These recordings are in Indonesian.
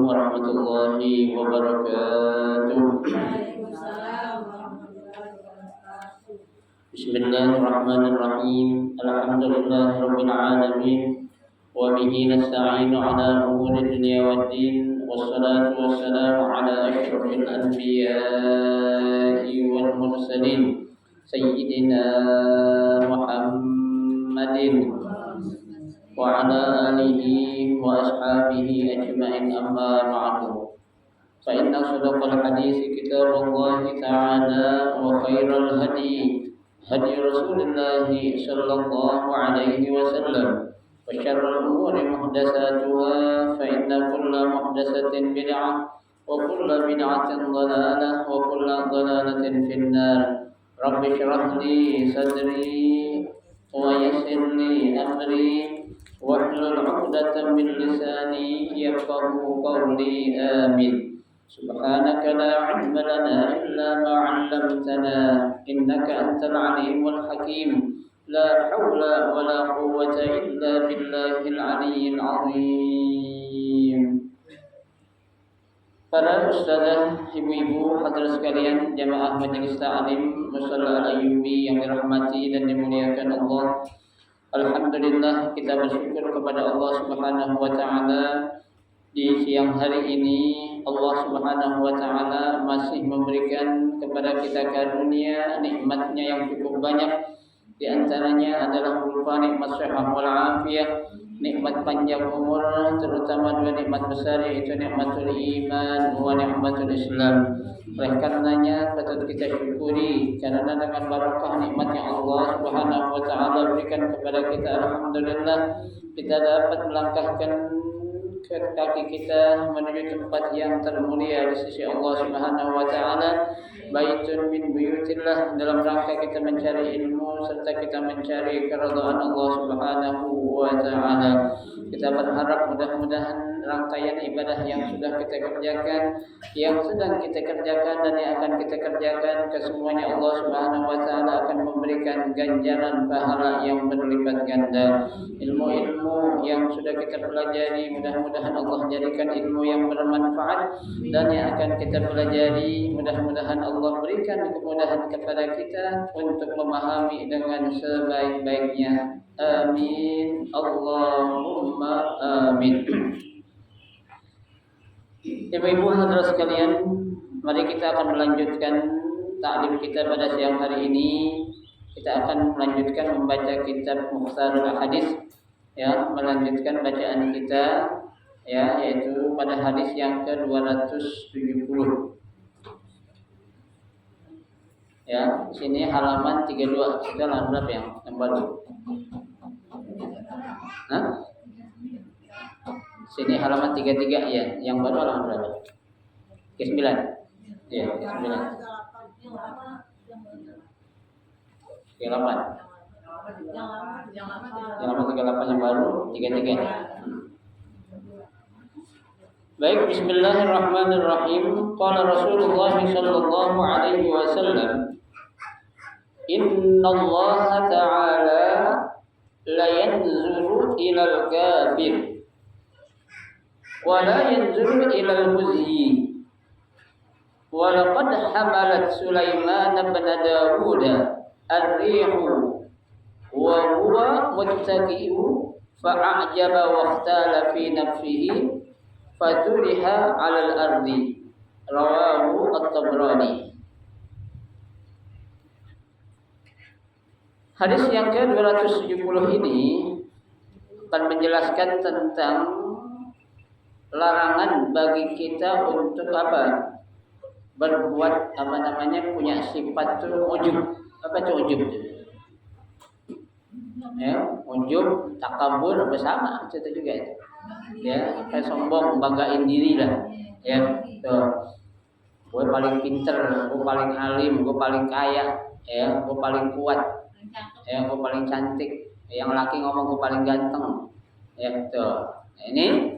warahmatullahi wabarakatuh. Bismillahirrahmanirrahim. Alhamdulillahirabbil alamin. Wa bihi nasta'inu ala umuri dunya waddin. Wassalatu wassalamu ala asyrafil anbiya'i wal mursalin. Sayyidina Muhammadin wa ala alihi wa ashabihi ajma'in, amma ba'du. Fa inna sadaqal hadits kitabullah ta'ala wa khairal hadi Rasulullah sallallahu alaihi wasallam wa syarrul umuri muhdatsatuha fa inna kulla muhdatsatin bid'ah wa kulla bid'atin dhalalah wa kulla dhalalatin finnar. Rabbi shrah li sadri wa yassir li amri wahlul 'uqdatam min lisani yafqahu qawli. Amin. Subhanaka la 'ilma lana illa ma 'allamtana innaka antal 'alimul hakim. La haula wa la quwwata illa billahil 'aliyyil 'azim. Para ustazah, ibu-ibu, hadirin sekalian, jamaah majelis ta'lim Musalla Al-Ayyubi yang dirahmati dan dimuliakan Allah. Alhamdulillah, kita bersyukur kepada Allah Subhanahu wa taala di siang hari ini. Allah Subhanahu wa taala masih memberikan kepada kita karunia nikmatnya yang cukup banyak. Di antaranya adalah berupa nikmat sehat wal afiyah, nikmat panjang umur, terutama dua nikmat besar, yaitu nikmatul iman wa nikmatul Islam. Oleh karenanya patut kita syukuri, karena dengan barakah nikmat yang Allah Subhanahu wa taala berikan kepada kita, alhamdulillah kita dapat melangkahkan kaki kita menuju tempat yang termulia di sisi Allah Subhanahu wa taala, baitun min buyutillah, dalam rangka kita mencari ilmu serta kita mencari keridhaan Allah Subhanahu wa taala. Kita berharap mudah-mudahan rangkaian ibadah yang sudah kita kerjakan, yang sedang kita kerjakan dan yang akan kita kerjakan, kesemuanya Allah Subhanahu wa taala akan memberikan ganjaran pahala yang berlipat ganda. Ilmu-ilmu yang sudah kita pelajari mudah-mudahan Allah jadikan ilmu yang bermanfaat, dan yang akan kita pelajari mudah-mudahan Allah berikan kemudahan kepada kita untuk memahami dengan sebaik-baiknya. Amin. Allahumma amin. Ibu-ibu hadirin sekalian, mari kita akan melanjutkan taklim kita pada siang hari ini. Kita akan melanjutkan membaca kitab Mukhtasarul Hadis, ya, melanjutkan bacaan kita, ya, yaitu pada hadis yang ke-270. Ya, sini halaman 32. Kita halaman berapa yang baru? Hah? Sini halaman 33 ya, yang baru halaman berapa? Ke-9. Ya, ke-9. Yang lama 38 yang baru 33. Baik, bismillahirrahmanirrahim. Qala Rasulullah sallallahu alaihi wasallam, innallaha ta'ala la yanzuru ilal kafir wa la yanzuru ilal muzyi. Wa laqad hamalat Sulaiman bin Dawud ar-rihu wa huwa muttaqi'u fa'ajaba wa ikhtala fi nafsihi faturiha 'alal ardi. Rawahu At-Tabrani. Hadis yang ke-270 ini akan menjelaskan tentang larangan bagi kita untuk apa? Berbuat punya sifat ujub. Apa itu ujub? Ya, ujub, takabur bersama itu juga itu. Ya, kayak sombong, banggain diri lah. Ya, tuh. Gue paling pinter, gue paling alim, gue paling kaya, ya, gue paling kuat, ya, gue paling cantik. Yang laki ngomong gue paling ganteng. Ya, tuh. Ini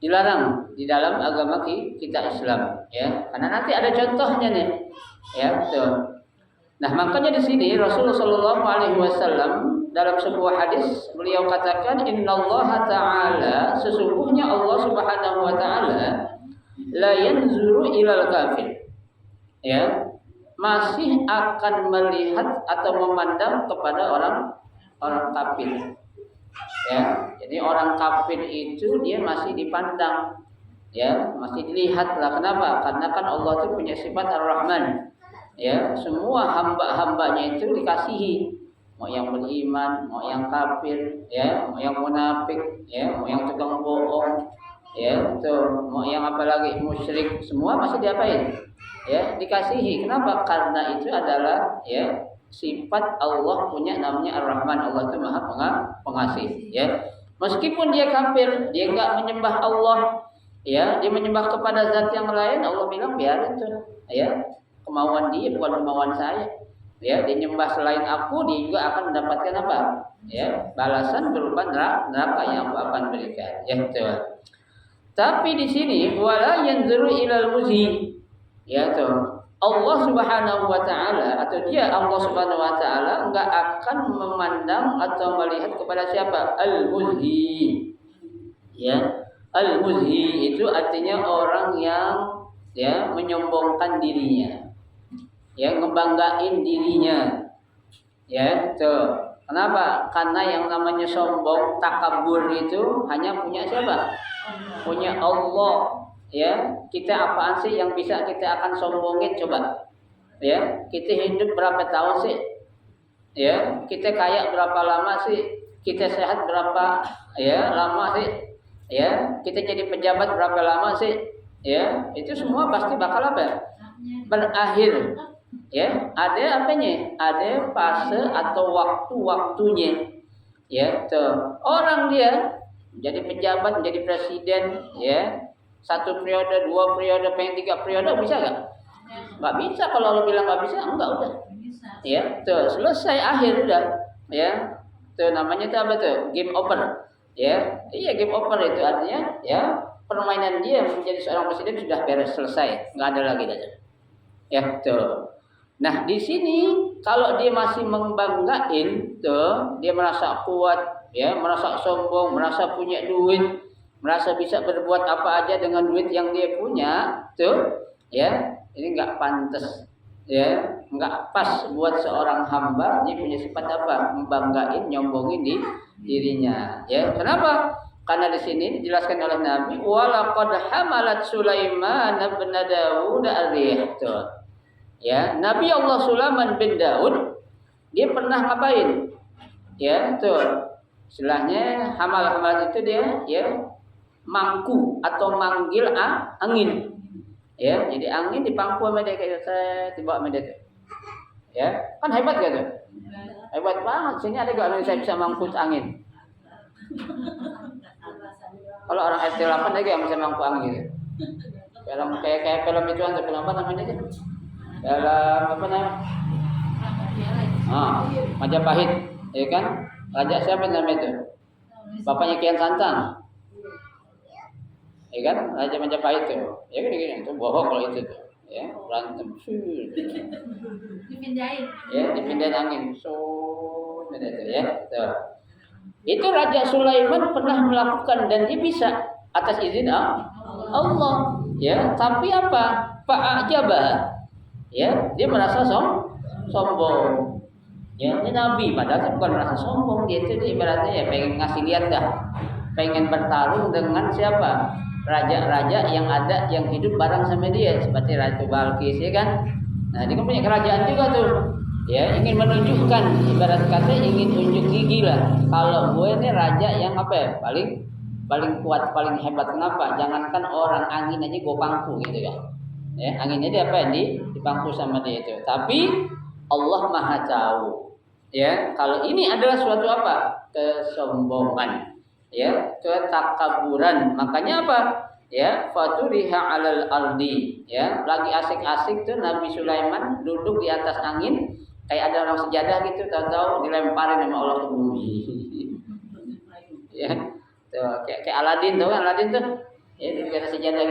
dilarang di dalam agama kita Islam, ya. Karena nanti ada contohnya nih. Ya, tuh. Nah, makanya di sini Rasulullah Shallallahu Alaihi Wasallam dalam sebuah hadis beliau katakan, innallaha ta'ala, sesungguhnya Allah Subhanahu wa taala la yanzuru ilal kafir. Ya, masih akan melihat atau memandang kepada orang kafir. Ya, jadi orang kafir itu dia masih dipandang, ya, masih dilihat lah. Kenapa? Karena kan Allah itu punya sifat Ar-Rahman. Ya, semua hamba-hambanya itu dikasihi. Mau yang beriman, mau yang kafir, ya, mau yang munafik, ya, mau yang tukang bohong, ya, tuh, mau yang apalagi musyrik, semua masih diapain? Ya, dikasihi. Kenapa? Karena itu adalah ya sifat Allah punya namanya Ar-Rahman. Allah itu Maha Pengasih, ya. Meskipun dia kafir, dia enggak menyembah Allah, ya, dia menyembah kepada zat yang lain, Allah bilang biarin tuh, ya. Kemauan dia bukan kemauan saya. Ya, dia nyembah selain aku, dia juga akan mendapatkan apa? Ya, balasan berupa neraka yang aku akan berikan. Ya, betul. Tapi di sini wala yanzuru ilal muzhi. Ya, tuh. Allah Subhanahu wa taala atau dia Allah Subhanahu wa taala enggak akan memandang atau melihat kepada siapa? Al-muzhi. Ya. Al-muzhi itu artinya orang yang ya menyombongkan dirinya. Ya, ngebanggain dirinya. Ya, tuh. Kenapa? Karena yang namanya sombong, takabur itu hanya punya siapa? Punya Allah. Ya, kita apaan sih yang bisa kita akan sombongin coba? Ya, kita hidup berapa tahun sih? Ya, kita kaya berapa lama sih? Kita sehat berapa ya lama sih? Ya, kita jadi pejabat berapa lama sih? Ya, itu semua pasti bakal apa? Berakhir. Ya, ada apanya? Ada fase atau waktu-waktunya. Ya, tuh. Orang dia jadi pejabat, menjadi presiden, ya. 1 periode, 2 periode, pengen 3 periode bisa nggak? Nggak bisa. Kalau lo bilang nggak bisa, enggak udah. Ya, tuh selesai akhir udah. Ya, tuh namanya tuh apa tuh? Game over. Ya, iya game over itu artinya ya permainan dia menjadi seorang presiden sudah beres selesai, nggak ada lagi dah. Ya, tuh. Nah di sini kalau dia masih membanggain, tuh dia merasa kuat, ya merasa sombong, merasa punya duit. Merasa bisa berbuat apa aja dengan duit yang dia punya, tuh, ya, ini nggak pantas, ya, nggak pas buat seorang hamba. Dia punya sifat apa? Membanggain, nyombongin di dirinya, ya. Kenapa? Karena di sini dijelaskan oleh Nabi, walaqad hamalat Sulaiman bin Daud ar-rih, tuh, ya. Nabi Allah Sulaiman bin Daud, dia pernah ngapain? Ya, tuh, istilahnya hamal itu dia, ya. Mangku atau manggil angin, ya, jadi angin dipangku sama dia kayak saya dibawa sama dia tuh. Ya, kan hebat gak tuh? Hebat banget. Sini ada gak yang saya bisa mangkut angin? Kalau orang RT8 ada yang bisa mangku angin gitu? Film kayak film itu kan, film apa namanya sih? Film apa namanya? Majapahit, ya kan? Raja siapa namanya itu? Bapaknya Kian Santang. Ya kan, Raja Majapahit itu, ya kan gini, itu bohong kalau itu tuh, ya berantem, dipindahin, ya dipindahin angin, itu ya, tuh. Itu Raja Sulaiman pernah melakukan dan dia bisa atas izin Allah, ya. Tapi apa? Fa'ajaba, ya dia merasa sombong, ya ini Nabi, padahal dia bukan merasa sombong, dia itu ibaratnya ya pengen ngasih lihat dah, pengen bertarung dengan siapa? Raja-raja yang ada yang hidup bareng sama dia seperti Ratu Balkis, ya kan? Nah, dia kan punya kerajaan juga tuh. Ya, ingin menunjukkan, ibarat kata ingin unjuk gigi lah. Kalau gue ini raja yang apa ya? Paling kuat, paling hebat. Kenapa? Jangankan orang, angin aja gue pangku gitu ya. Ya, anginnya dia apa ya? Dipangku sama dia itu. Tapi Allah Maha tahu. Ya, kalau ini adalah suatu apa? Kesombongan. Ya, ketakaburan. Makanya apa? Ya, faturiha 'alal ardi. Ya, lagi asik-asik tuh Nabi Sulaiman duduk di atas angin, kayak ada orang sejadah gitu, tahu-tahu dilemparin sama Allah ke bumi. Ya. Tuh, kayak Aladin tuh kan, Aladin tuh. Ya, di atas sejadah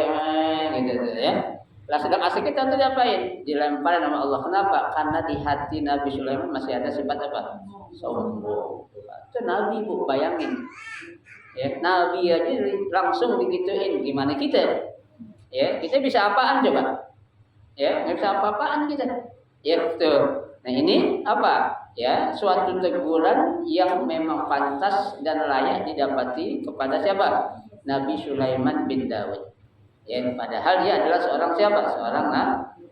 gitu tuh ya. Lah sedang asik kita tuh diapain? Dilemparin sama Allah. Kenapa? Karena di hati Nabi Sulaiman masih ada sifat apa? Sombong. Itu Nabi, Bu, bayangin. Ya, Nabi aja langsung digituin, gimana kita? Ya, kita bisa apaan coba? Ya, nggak bisa apa-apaan kita. Ya, tuh. Nah, ini apa? Ya, suatu teguran yang memang pantas dan layak didapati kepada siapa? Nabi Sulaiman bin Daud. Ya, padahal dia adalah seorang siapa? Seorang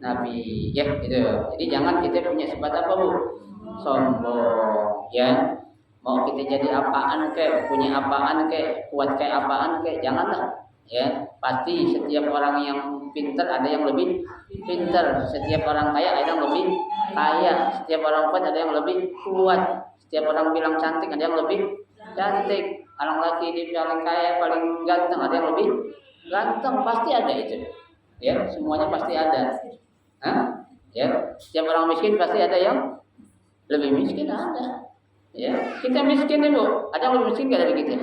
nabi. Ya, gitu. Jadi jangan kita punya sifat apa, Bu? Sombong, ya. Mau kita jadi apaan kek, punya apaan kek, kuat kayak apaan kek, janganlah. Ya, pasti setiap orang yang pintar ada yang lebih pintar, setiap orang kaya ada yang lebih kaya, setiap orang kuat ada yang lebih kuat, setiap orang bilang cantik ada yang lebih cantik, orang laki di paling kaya paling ganteng ada yang lebih ganteng, pasti ada itu. Ya, semuanya pasti ada. Hah? Ya, setiap orang miskin pasti ada yang lebih miskin ada. Ya, kita miskin nih Bu, ada yang lebih miskin nggak dari kita?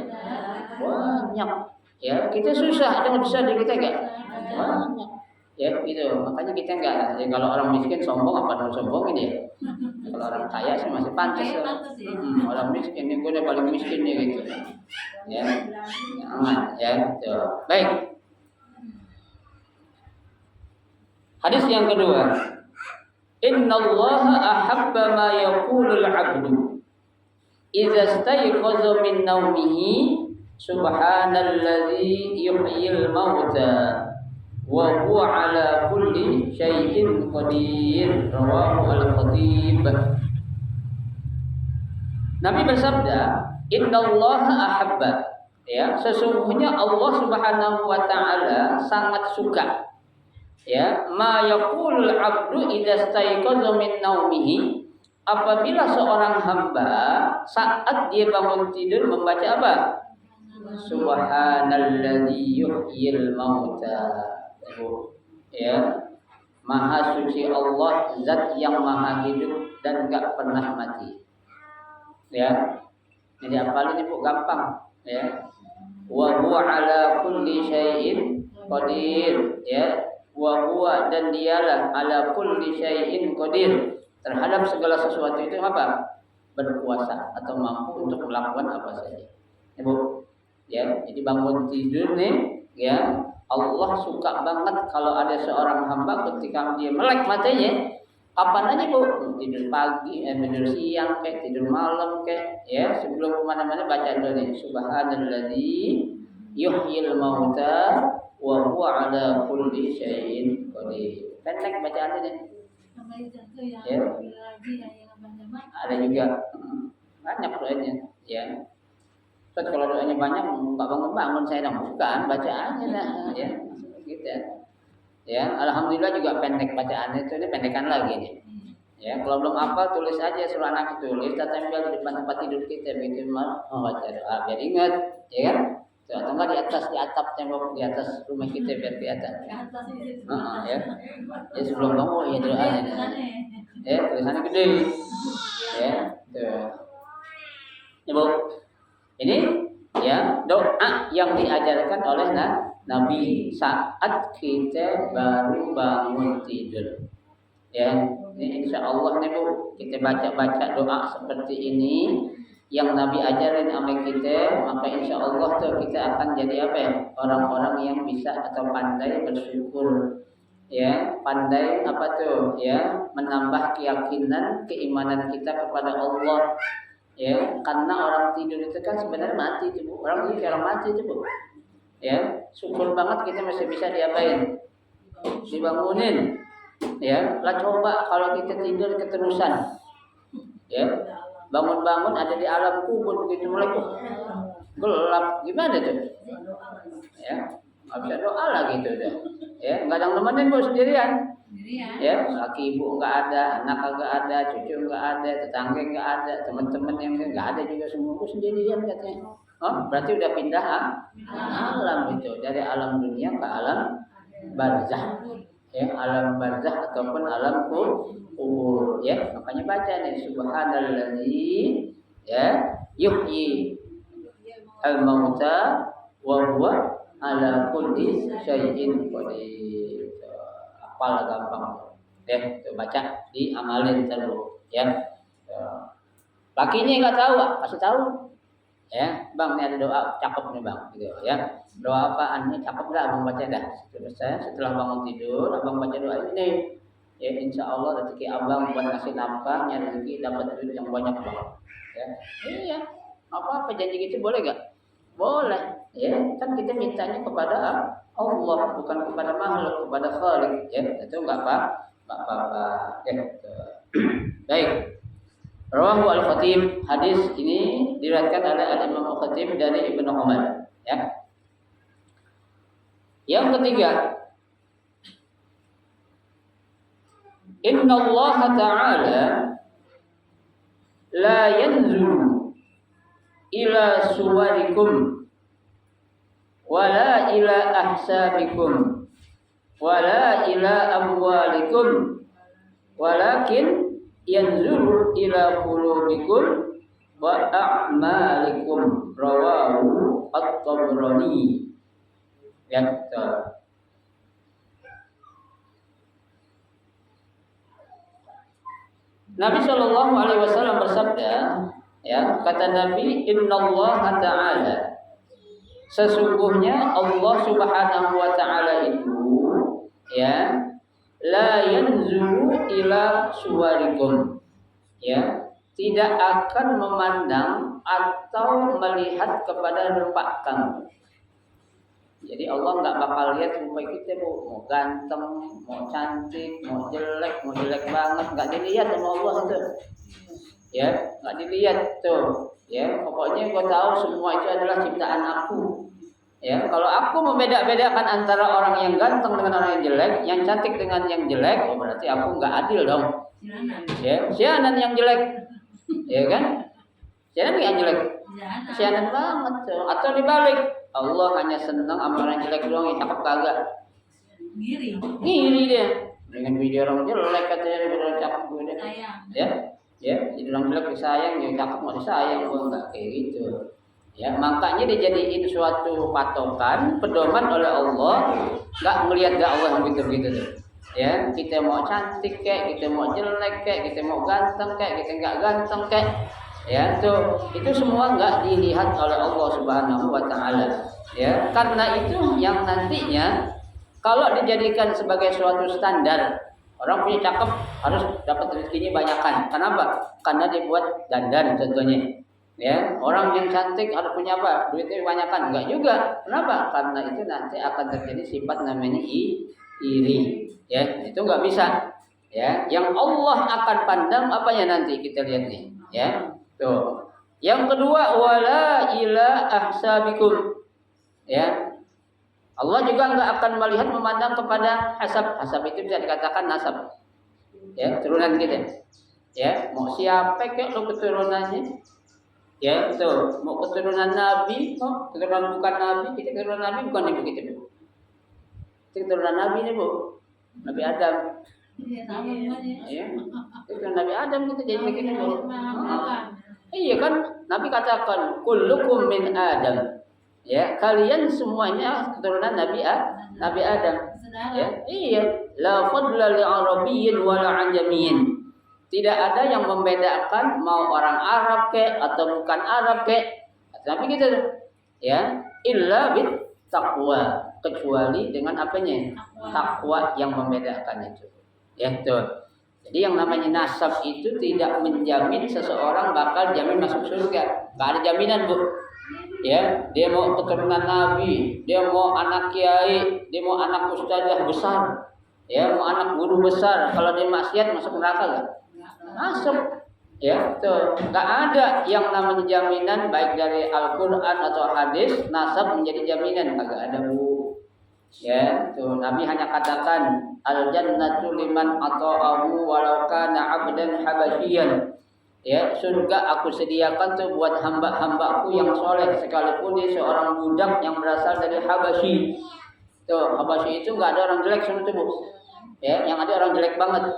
Banyak. Ya, kita susah, ada yang lebih susah dari kita nggak? Banyak. Ya, gitu. Makanya kita nggak. Ya, kalau orang miskin sombong apa harus sombongin ya? Kalau orang kaya sih masih pantas. Orang miskin ini gue udah paling miskin nih gitu. Ya, aman. Ya, gitu. Baik. Hadis yang kedua. Innallaha ahabba ma yaqulul 'abdu idza stayqaza min naumihi subhanalladzi yuhyil mauta wa huwa ala kulli syai'in qadir rawahu al-khatib. Nabi bersabda, innallaha ahabba, ya, sesungguhnya Allah Subhanahu wa taala sangat suka, ya, ma yaqulul 'abdu idza stayqaza min naumihi, apabila seorang hamba saat dia bangun tidur membaca apa? Subhanalladzi yuhyil mauta. Ya, Maha suci Allah, zat yang maha hidup dan enggak pernah mati. Ya. Jadi apalagi ini Bu gampang, ya. Wa huwa ala kulli syai'in qadir, ya. Wa huwa dan dialah ala kulli syai'in qadir, terhadap segala sesuatu itu apa? Berkuasa atau mampu untuk melakukan apa saja. Ibu, ya, jadi bangun tidur nih, ya, Allah suka banget kalau ada seorang hamba ketika dia melek matanya, kapan aja Bu, tidur pagi, tidur siang, kayak tidur malam, kayak, ya, sebelum kemana-mana baca dulu nih, subhanalladzi yuhyil mauta wa huwa ala kulli syai'in qadir. Pendek bacaannya nih. Ya. Ada juga banyak doanya, ya. Terus kalau doanya banyak nggak bangun-bangun saya dong, bukan, baca aja dah, ya, gitu ya. Ya, alhamdulillah juga pendek bacaannya itu, ini pendekan lagi nih. Ya, kalau belum hafal tulis aja, suruh anak tulis, kita tempel di depan tempat tidur kita, begitu mau baca doa biar ingat, ya kan? Atau enggak di atas, di atap tembok di atas rumah kita biar kelihatan. Ya. Ya sebelum bangun ya doa. Ya, tulisannya gede. Ya, tuh. Ibu, ini ya doa yang diajarkan oleh Nabi saat kita baru bangun tidur. Ya, ini insya Allah nih Bu, kita baca doa seperti ini yang Nabi ajarin sama kita, maka insya Allah tuh kita akan jadi apa ya? Orang-orang yang bisa atau pandai bersyukur. Ya, pandai apa tuh? Ya, menambah keyakinan, keimanan kita kepada Allah. Ya, karena orang tidur itu kan sebenarnya mati tuh Bu. Orang itu kayak orang mati tuh Bu. Ya, syukur banget kita masih bisa diapain? Dibangunin. Ya, lah coba kalau kita tidur keterusan. Ya, bangun-bangun ada di alam kubur begitu mulai gelap, gimana tuh? Ya, nggak bisa doa lagi tuh deh. Ya, nggak ada yang nemenin Bu, sendirian. Ya, laki ibu nggak ada, anak nggak ada, cucu nggak ada, tetangga nggak ada, teman-teman yang nggak ada juga, semua Bu sendirian katanya. Oh, berarti udah pindah alam itu, dari alam dunia ke alam barzah. Ya, alam barzah ataupun alam kubur, ya. Makanya baca nih subhanalladzi, ya, yuhyi al-mauta wa huwa ala kulli syai'in qadir. Hafal gampang. Ya, tuh baca, diamalin terus, ya. Lakinya enggak tahu, kasih tahu. Ya, bang, ini ada doa cakep nih bang, gitu ya. Doa apaan nih? Cakep dah, abang baca dah. Terus saya setelah bangun tidur, abang baca doa ini nih. Ya, insya Allah rezeki abang buat ngasih nafkah, nyari rezeki dapat duit yang banyak bang. Ya, iya. Apa janji gitu boleh gak? Boleh. Ya, kan kita mintanya kepada Allah, bukan kepada makhluk, kepada Khalik. Ya, itu enggak apa-apa. Ya, gitu. Baik. Rawahu Al-Khatib, hadis ini diriwayatkan oleh Al-Imam Al-Khatib dari Ibnu Umar, ya. Yang ketiga, Inna Allah Ta'ala la yanzuru ila suwarikum wala ila ahsabikum wala ila amwalikum walakin yanzuru ila qulubikum wa a'malikum, rawahu At-Tabrani. Ya, Nabi Shallallahu Alaihi Wasallam bersabda, ya, kata Nabi, Innallaha Ta'ala, sesungguhnya Allah Subhanahu Wa Ta'ala itu, ya, la yanzuru ila suwarikum, ya, tidak akan memandang atau melihat kepada rupa kamu. Jadi Allah nggak bakal lihat rupa kita, mau ganteng, mau cantik, mau jelek banget, nggak dilihat sama Allah itu. Ya, nggak dilihat tuh. Ya, pokoknya gue tahu semua itu adalah ciptaan aku. Ya, kalau aku membeda-bedakan antara orang yang ganteng dengan orang yang jelek, yang cantik dengan yang jelek, oh berarti aku nggak adil dong. Ya, sianan yang jelek, ya kan? Sianan yang jelek, sianan banget tuh. Atau dibalik, Allah hanya senang sama orang jelek doang, yang cakep kagak. Ngiri dia. Dengan video orang jelek katanya daripada orang cakep gue deh. Ya, jadi orang jelek disayang, yang cakep mau disayang, gue nggak kayak gitu. Ya, makanya dijadiin suatu patokan, pedoman oleh Allah, nggak melihat gak Allah yang gitu-gitu tuh. Ya, kita mau cantik kayak, kita mau jelek kayak, kita mau ganteng kayak, kita nggak ganteng kayak, ya tuh, itu semua nggak dilihat oleh Allah Subhanahu Wa Ta'ala. Ya, karena itu yang nantinya kalau dijadikan sebagai suatu standar, orang punya cakep harus dapat rezekinya banyakan. Kenapa? Karena dibuat dandan contohnya. Ya, orang yang cantik harus punya apa? Duitnya banyakan. Enggak juga. Kenapa? Karena itu nanti akan terjadi sifat namanya iri. Ya, itu enggak bisa. Ya, yang Allah akan pandang apanya nanti kita lihat nih. Ya, tuh. Yang kedua, wala ila ahsabikum. Ya, Allah juga enggak akan melihat memandang kepada hasab. Hasab itu bisa dikatakan nasab. Ya, turunan kita. Ya, mau siapa kek lo keturunannya? Ya, itu mau keturunan Nabi, mau keturunan bukan Nabi, kita keturunan Nabi bukan ibu kita, Bu. Kita keturunan Nabi nih, Bu. Nabi Adam. Ya, keturunan Nabi Adam kita jadi begini, Bu. Iya kan, Nabi katakan, kullukum min Adam. Ya, kalian semuanya keturunan Nabi Adam. Ya, iya, la fadla li Arabiyyin wa la Ajamiyyin. Tidak ada yang membedakan mau orang Arab kek atau bukan Arab kek. Tapi gitu, ya, illa bit taqwa, kecuali dengan apanya? Takwa yang membedakan itu. Ya, tuh. Jadi yang namanya nasab itu tidak menjamin seseorang bakal jamin masuk surga. Enggak ada jaminan, Bu. Ya, dia mau keturunan Nabi, dia mau anak kiai, dia mau anak ustazah besar, ya, mau anak guru besar. Kalau dia maksiat masuk neraka enggak? Masuk, ya, tuh, nggak ada yang namanya jaminan baik dari Al-Quran atau hadis nasab menjadi jaminan, kagak ada, Bu. Ya, tuh, Nabi hanya katakan al jannatu liman ata'ahu walau kana 'abdan habasyian. Ya, surga aku sediakan tuh buat hamba-hambaku yang soleh sekalipun dia seorang budak yang berasal dari Habasyi. Tuh, Habasyi itu nggak ada orang jelek semua tuh, Bu. Ya, yang ada orang jelek banget.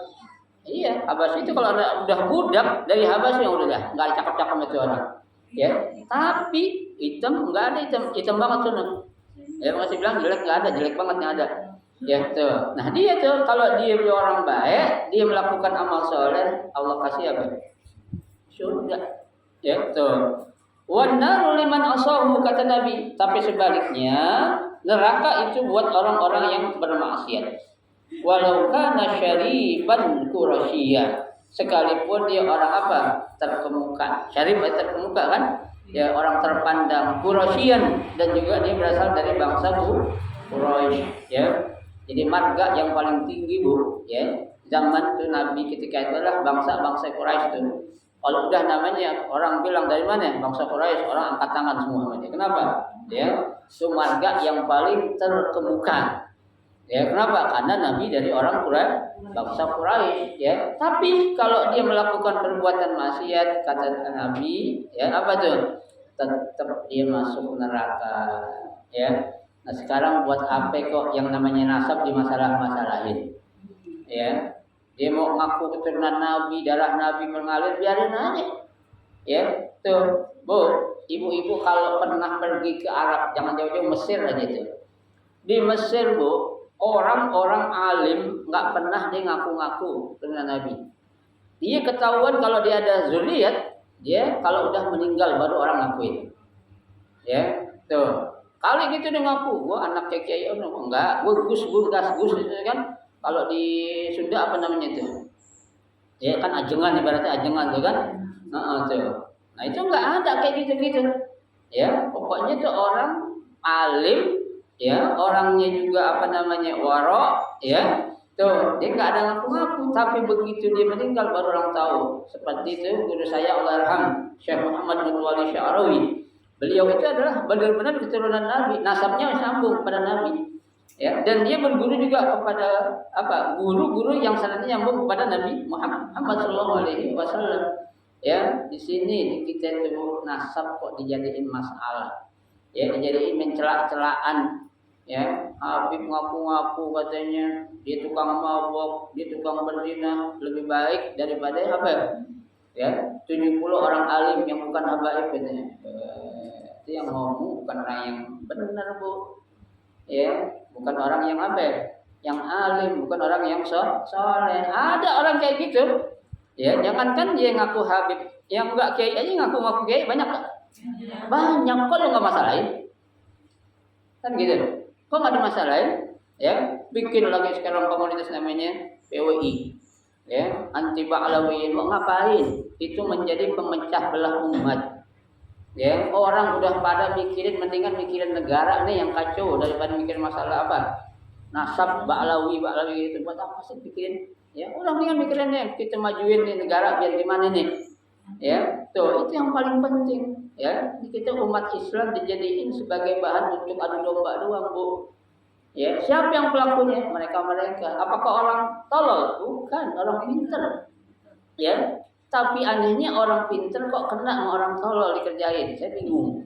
Iya, Habasyi itu kalau udah budak dari Habasyi yang udah nggak ada cakep-cakep itu orang. Ya, tapi hitam nggak ada, hitam banget tuh. Ya, masih bilang jelek nggak ada, jelek banget yang ada. Ya tuh. Nah dia tuh kalau dia orang baik, dia melakukan amal soleh, Allah kasih apa? Surga. Ya tuh. Wan naru liman asahu, kata Nabi. Tapi sebaliknya, neraka itu buat orang-orang yang bermaksiat. Walau kana syarifan qurasyiyah, sekalipun dia orang apa? Terkemuka. Syarif itu terkemuka kan? Ya, orang terpandang, Quraisyan, dan juga dia berasal dari bangsa Quraisy, ya. Jadi marga yang paling tinggi, Bu, ya. Zaman itu Nabi ketika itu adalah bangsa-bangsa Quraisy itu. Kalau udah namanya orang bilang dari mana? Bangsa Quraisy, orang angkat tangan semua. Kenapa? Ya, itu marga yang paling terkemuka. Ya, kenapa? Karena Nabi dari orang Quraisy, bangsa Quraisy, ya. Tapi kalau dia melakukan perbuatan maksiat, kata Nabi, ya apa tuh? Tetap dia masuk neraka, ya. Nah, sekarang buat apa kok yang namanya nasab di masalah-masalahin? Ya. Dia mau ngaku keturunan Nabi, darah Nabi mengalir, biarin aja. Ya, tuh, Bu, ibu-ibu kalau pernah pergi ke Arab, jangan jauh-jauh, Mesir aja tuh. Di Mesir, Bu, orang-orang alim nggak pernah dia ngaku-ngaku dengan Nabi. Dia ketahuan kalau dia ada zuriat, dia kalau udah meninggal baru orang ngakuin. Ya, tuh. Kali gitu dia ngaku, gua anak kiai, enggak, gua gus itu kan. Kalau di Sunda apa namanya itu? Ya kan ajengan, ibaratnya ajengan tuh kan. Tuh. Nah, itu nggak ada kayak gitu-gitu. Ya, pokoknya tuh orang alim, ya, orangnya juga apa namanya warok, ya, tuh dia nggak ada ngaku-ngaku, tapi begitu dia meninggal baru orang tahu. Seperti itu guru saya Allahyarham Syekh Muhammad bin Wali Sya'rawi, beliau itu adalah benar-benar keturunan Nabi, nasabnya sambung pada Nabi, ya, dan dia berguru juga kepada apa guru-guru yang sanadnya nyambung kepada Nabi Muhammad Sallallahu Alaihi Wasallam. Ya, di sini kita itu nasab kok dijadiin masalah, ya, dijadiin mencela-celaan. Ya, Habib ngaku-ngaku katanya dia tukang mabok, dia tukang berzina, lebih baik daripada apa? Ya, 70 orang alim yang bukan habaib katanya. Itu yang ngomong bukan orang yang benar, Bu. Ya, bukan orang yang apa? Yang alim, bukan orang yang soleh. Ada orang kayak gitu. Ya, jangankan dia ngaku habib, yang enggak kiai aja ngaku-ngaku kiai banyak enggak? Banyak, kok lu enggak masalahin? Kan gitu. Kok nggak ada masalah ya? Bikin lagi sekarang komunitas namanya PWI, ya, anti Ba'lawiyin. Mau ngapain? Itu menjadi pemecah belah umat. Ya, orang udah pada mikirin, mendingan mikirin negara nih yang kacau daripada mikirin masalah apa? Nasab Ba'lawi itu buat apa sih pikirin? Ya, orang mendingan mikirin nih kita majuin nih negara biar gimana nih? Ya, tuh itu yang paling penting. Ya, kita umat Islam dijadiin sebagai bahan untuk adu domba doang, Bu. Ya, siapa yang pelakunya? Mereka. Apakah orang tolol? Bukan, orang pinter. Ya, tapi anehnya orang pinter kok kena sama orang tolol dikerjain. Saya bingung.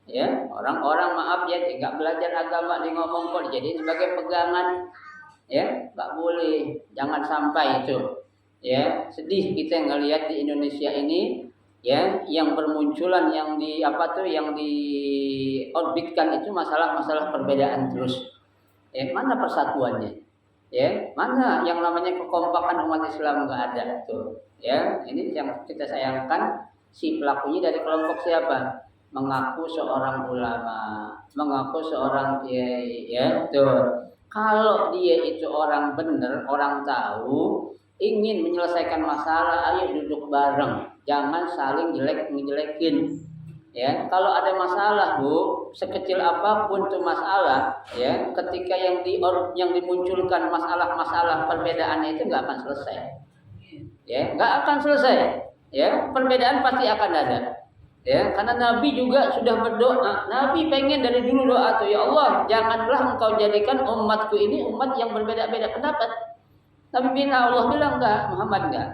Ya, orang-orang maaf ya, nggak belajar agama di ngomong kok dijadiin sebagai pegangan. Ya, nggak boleh. Jangan sampai itu. Ya, sedih kita ngelihat di Indonesia ini, ya, yang bermunculan yang yang diorbitkan itu masalah-masalah perbedaan terus. Ya, mana persatuannya? Ya, mana yang namanya kekompakan umat Islam? Nggak ada tuh. Ya, ini yang kita sayangkan, si pelakunya dari kelompok siapa? Mengaku seorang ulama, mengaku seorang kiai, ya, tuh. Kalau dia itu orang benar, orang tahu, ingin menyelesaikan masalah, ayo duduk bareng, jangan saling ngejelekin. Ya, kalau ada masalah, Bu, sekecil apapun itu masalah, ya, ketika yang dimunculkan masalah-masalah perbedaannya itu nggak akan selesai. Ya, nggak akan selesai. Ya, perbedaan pasti akan ada. Ya, karena Nabi juga sudah berdoa. Nabi pengen dari dulu doa tuh, ya Allah, janganlah engkau jadikan umatku ini umat yang berbeda-beda pendapat. Tapi Allah bilang enggak, Muhammad enggak.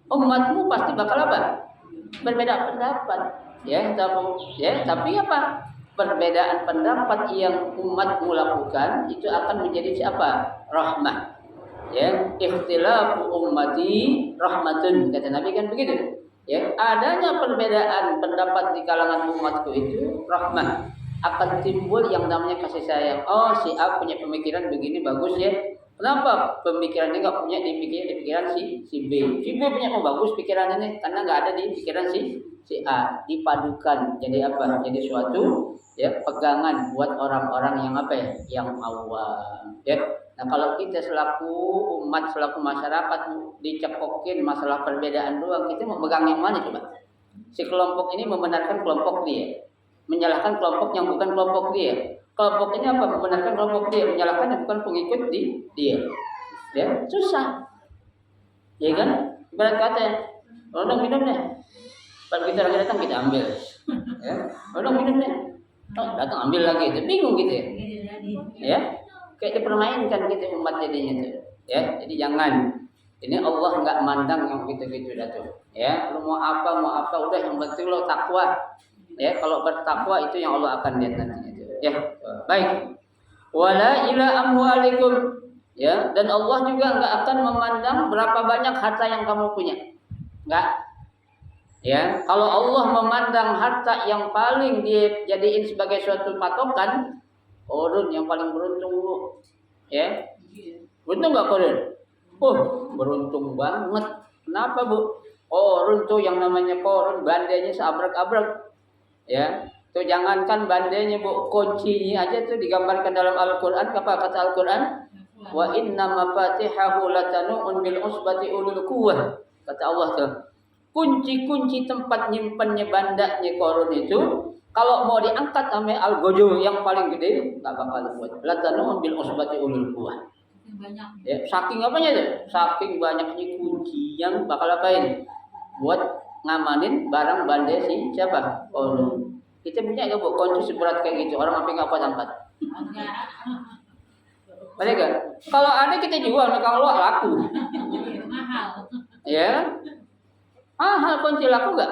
Umatmu pasti bakal apa? Berbeda pendapat. Ya, tapi apa? Perbedaan pendapat yang umatmu lakukan itu akan menjadi siapa? Rahmah. Ya, ikhtilafu ummati rahmatun, kata Nabi kan begitu. Ya, adanya perbedaan pendapat di kalangan umatku itu rahmah. Akan timbul yang namanya kasih sayang. Oh, si A punya pemikiran begini bagus ya. Kenapa pemikirannya nggak punya di pikiran si B? Si B punya bagus pikiran ini karena nggak ada di pikiran si si A dipadukan jadi apa? Jadi suatu ya pegangan buat orang-orang yang apa ya? Yang awam. Ya. Nah kalau kita selaku umat, selaku masyarakat dicekokin masalah perbedaan doang, kita mau pegang yang mana coba? Si kelompok ini membenarkan kelompok dia, menyalahkan kelompok yang bukan kelompok dia. Kelompok ini apa? Membenarkan kelompok dia, menyalahkan yang bukan pengikut dia. Ya, susah. Ya kan? Ibarat kata, orang minum deh. Kalau kita lagi datang kita ambil. Ya, orang minum deh. Oh, datang ambil lagi, itu bingung gitu ya. Ya, kayak dipermainkan gitu umat jadinya tuh. Ya, jadi jangan. Ini Allah nggak mandang yang gitu-gitu dah tuh. Ya, lu mau apa udah yang penting lo takwa. Ya, kalau bertakwa itu yang Allah akan lihat nantinya tuh. Ya, baik. Wala ila amwalikum. Ya, dan Allah juga nggak akan memandang berapa banyak harta yang kamu punya. Nggak. Ya, kalau Allah memandang harta yang paling dijadiin sebagai suatu patokan, korun yang paling beruntung bu. Ya, beruntung nggak korun? Beruntung banget. Kenapa bu? Korun tuh yang namanya korun, bandenya seabrek-abrek. Ya, tuh jangankan bandenya bu, kuncinya aja tuh digambarkan dalam Al-Quran. Apa kata Al-Quran? Wa inna mafatihahu latanu'un bil usbati ulul quwwah. Kata Allah tuh, kunci-kunci tempat nyimpannya bandanya korun itu kalau mau diangkat sama al-gojo yang paling gede nggak bakal buat. Latanu'un bil usbati ulul quwwah. Ya, saking apanya tuh? Saking banyaknya kunci yang bakal apain? Buat ngamanin barang bandai si siapa? Korun. Kita punya nggak bu kunci seberat kayak gitu? Orang apa nggak angkat? Ada nggak? Kalau ada kita jual, kalau laku. Mahal. Ya, mahal kunci laku nggak?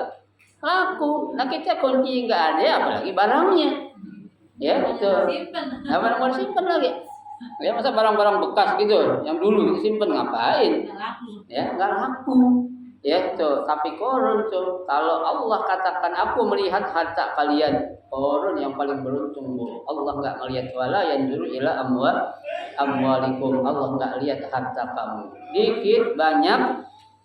Laku. Nah kita kunci nggak ada, apalagi barangnya. Ya betul. Nah barang mau simpen lagi. Ya masa barang-barang bekas gitu, yang dulu disimpan ngapain? Ya nggak laku. Ya tuh, tapi korun tuh. Kalau Allah katakan aku melihat harta kalian, korun yang paling beruntung bu. Allah nggak melihat wala yanzuru ila amwalikum. Allah nggak lihat harta kamu. Dikit banyak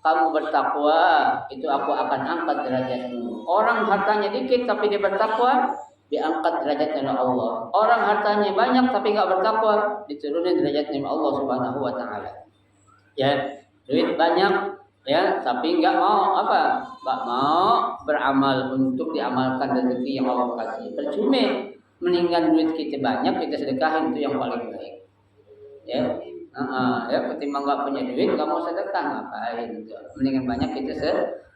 kamu bertakwa, itu aku akan angkat derajatmu. Orang hartanya dikit tapi dia bertakwa, diangkat derajatnya oleh Allah. Orang hartanya banyak tapi nggak bertakwa, diturunin derajatnya oleh Allah Subhanahu wa taala. Ya, duit banyak ya, tapi nggak mau apa? Nggak mau beramal untuk diamalkan rezeki yang Allah kasih. Percuma meninggal duit kita banyak kita sedekahin, itu yang paling baik. Ya, ya ketimbang nggak punya duit nggak mau sedekah ngapain? Mendingan banyak kita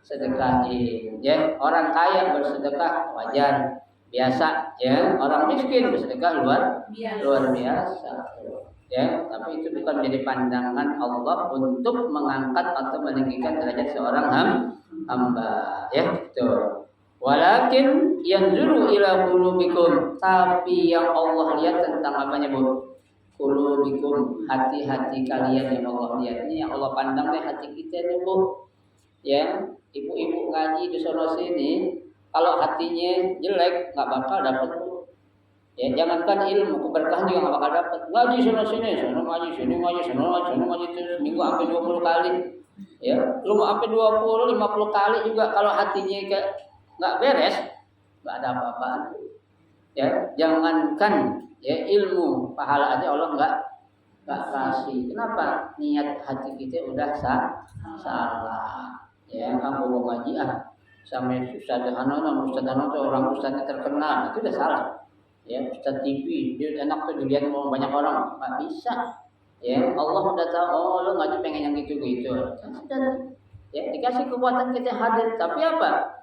sedekahin. Ya, orang kaya bersedekah wajar. Biasa ya, orang miskin bersedekah luar biasa ya, tapi itu bukan menjadi pandangan Allah untuk mengangkat atau meninggikan derajat seorang hamba ya itu. Walakin yanzuru ila qulubikum, tapi yang Allah lihat tentang apanya bu? Qulubikum, hati-hati kalian yang Allah lihat. Ini yang Allah pandang deh hati kita nih bu ya. Ibu-ibu ngaji di sono sini, kalau hatinya jelek nggak bakal dapat. Ya jangankan ilmu, keberkahan juga nggak bakal dapat. Ngaji sana sini, sana ngaji sini ngaji, sana ngaji terus minggu sampai 20 kali. Ya, lu mau sampai 20, 50 kali juga kalau hatinya nggak beres, nggak ada apa-apaan. Ya, jangankan ya ilmu, pahala aja Allah nggak kasih. Kenapa? Niat hati kita udah salah. Ya, kamu mau ngaji sama Ustaz Hanono tuh orang ustaznya terkenal, itu udah salah. Ya, Ustaz TV, dia enak tuh dilihat banyak orang, nggak bisa. Ya, Allah udah tahu, oh lo ngaji pengen yang gitu-gitu. Sudah, ya dikasih kekuatan kita hadir, tapi apa?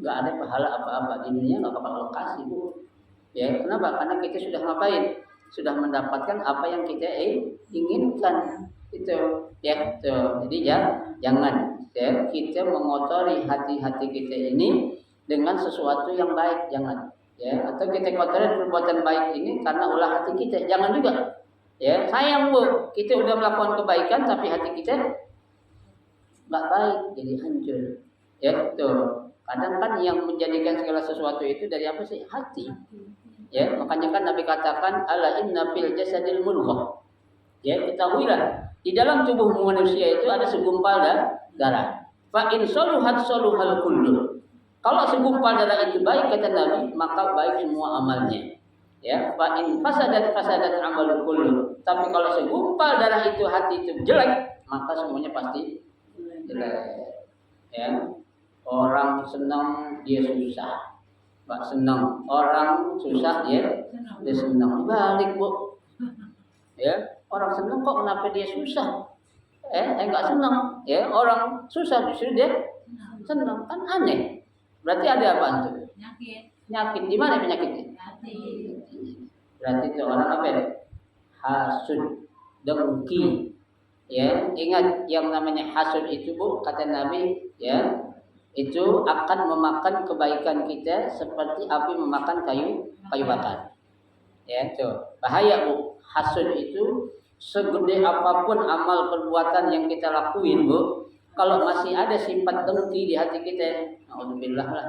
Nggak ada pahala apa-apa di dunia, nggak bakal Allah kasih bu. Ya, kenapa? Karena kita sudah ngapain? Sudah mendapatkan apa yang kita inginkan. Itu, ya, tuh. Jadi jangan. Ya, kita mengotori hati-hati kita ini dengan sesuatu yang baik, jangan. Ya, atau kita kotori perbuatan baik ini karena ulah hati kita, jangan juga. Ya, sayang bu, kita udah melakukan kebaikan tapi hati kita nggak baik, jadi hancur. Ya, tuh. Kadang kan yang menjadikan segala sesuatu itu dari apa sih? Hati. Ya, makanya kan Nabi katakan ala inna fil jasadil mudghah. Ya, ketahuilah di dalam tubuh manusia itu ada segumpal darah. Fa in saluhat saluhal kullu. Kalau segumpal darah itu baik kata Nabi, maka baik semua amalnya. Ya, fa in fasadat amalul kullu. Tapi kalau segumpal darah itu hati itu jelek, maka semuanya pasti jelek. Ya. Orang senang dia susah. Pak senang, orang susah dia senang. Balik, Bu. Ya, orang senang kok kenapa dia susah? Enggak senang. Ya, orang susah justru dia senang. Kan aneh. Berarti ada apa itu? Penyakit. Di mana penyakitnya? Berarti itu orang apa ya? Hasud, dengki. Ya, ingat yang namanya hasud itu, Bu, kata Nabi, ya, itu akan memakan kebaikan kita seperti api memakan kayu bakar. Ya, itu bahaya, Bu. Hasud itu segede apapun amal perbuatan yang kita lakuin, Bu, kalau masih ada sifat dengki di hati kita, alhamdulillah lah.